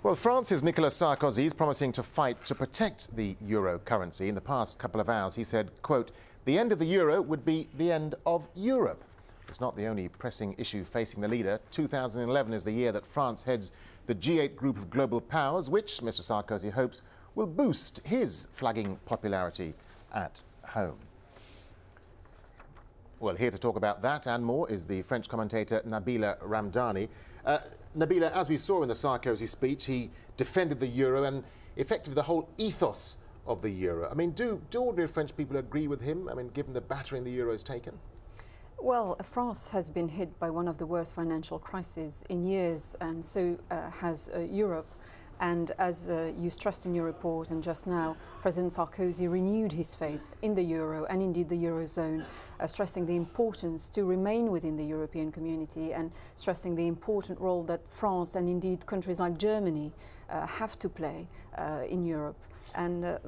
Well, France's Nicolas Sarkozy is promising to fight to protect the euro currency. In the past couple of hours, he said, quote, "The end of the euro would be the end of Europe." It's not the only pressing issue facing the leader. 2011 is the year that France heads the G8 group of global powers, which Mr. Sarkozy hopes will boost his flagging popularity at home. Well, here to talk about that and more is the French commentator Nabila Ramdani. Nabila, as we saw in the Sarkozy speech, he defended the euro and effectively the whole ethos of the euro. I mean, do ordinary French people agree with him? I mean, given the battering the euro has taken? Well, France has been hit by one of the worst financial crises in years, and so has Europe. And as you stressed in your report and just now, President Sarkozy renewed his faith in the euro and indeed the eurozone, stressing the importance to remain within the European community and stressing the important role that France and indeed countries like Germany have to play in Europe. And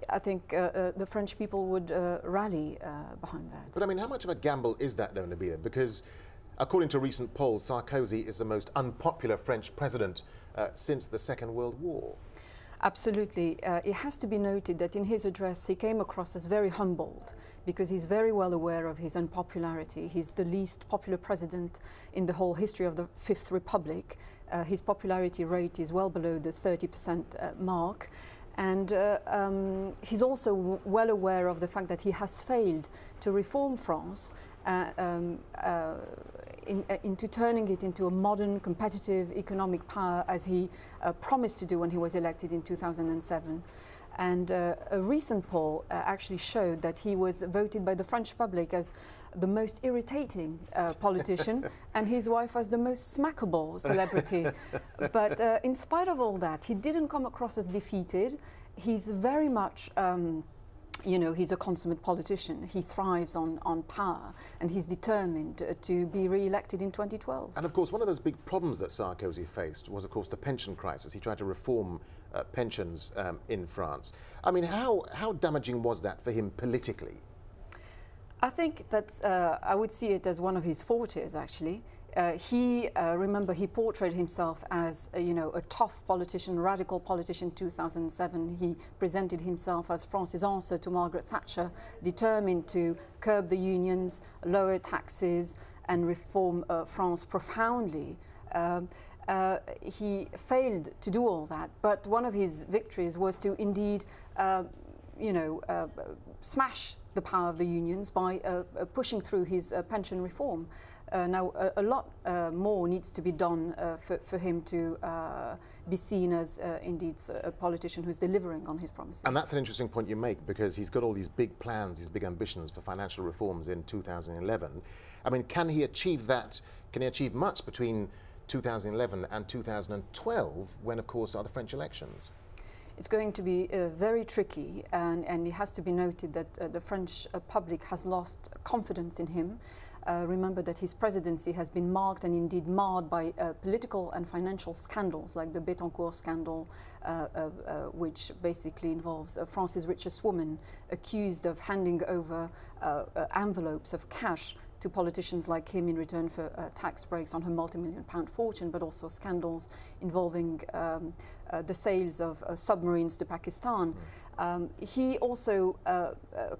I think the French people would rally behind that. But I mean, how much of a gamble is that, though, Nabila? Because according to recent polls, Sarkozy is the most unpopular French president since the Second World War. Absolutely. It has to be noted that in his address he came across as very humbled because he's very well aware of his unpopularity. He's the least popular president in the whole history of the Fifth Republic. His popularity rate is well below the 30% mark. And he's also well aware of the fact that he has failed to reform France into turning it into a modern, competitive economic power as he promised to do when he was elected in 2007. And a recent poll actually showed that he was voted by the French public as the most irritating politician and his wife as the most smackable celebrity. But in spite of all that, he didn't come across as defeated. He's very much you know, he's a consummate politician. He thrives on power, and he's determined to be re-elected in 2012. And of course, one of those big problems that Sarkozy faced was, of course, the pension crisis. He tried to reform pensions in France. I mean, how damaging was that for him politically? I think that I would see it as one of his fortes, actually. Remember, he portrayed himself as, you know, a tough politician, radical politician in 2007. He presented himself as France's answer to Margaret Thatcher, determined to curb the unions, lower taxes and reform France profoundly. He failed to do all that, but one of his victories was to indeed, you know, smash the power of the unions by pushing through his pension reform. Now, a lot more needs to be done for him to be seen as indeed a politician who's delivering on his promises. And that's an interesting point you make, because he's got all these big plans, these big ambitions for financial reforms in 2011. I mean, can he achieve that? Can he achieve much between 2011 and 2012, when, of course, are the French elections? It's going to be very tricky, and it has to be noted that the French public has lost confidence in him. Remember that his presidency has been marked and indeed marred by political and financial scandals, like the Bettencourt scandal, which basically involves France's richest woman accused of handing over envelopes of cash to politicians like him in return for tax breaks on her multi-million-pound fortune, but also scandals involving the sales of submarines to Pakistan. He also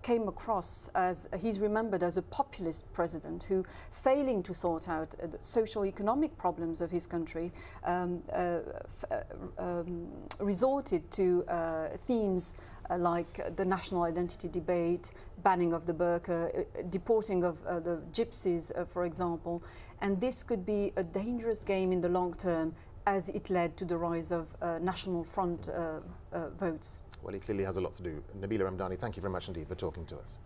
came across as, he's remembered as a populist president who, failing to sort out the socio-economic problems of his country, resorted to themes like the national identity debate, banning of the burqa, deporting of the gypsies, for example. And this could be a dangerous game in the long term, as it led to the rise of National Front votes. Well, he clearly has a lot to do. Nabila Ramdani, thank you very much indeed for talking to us.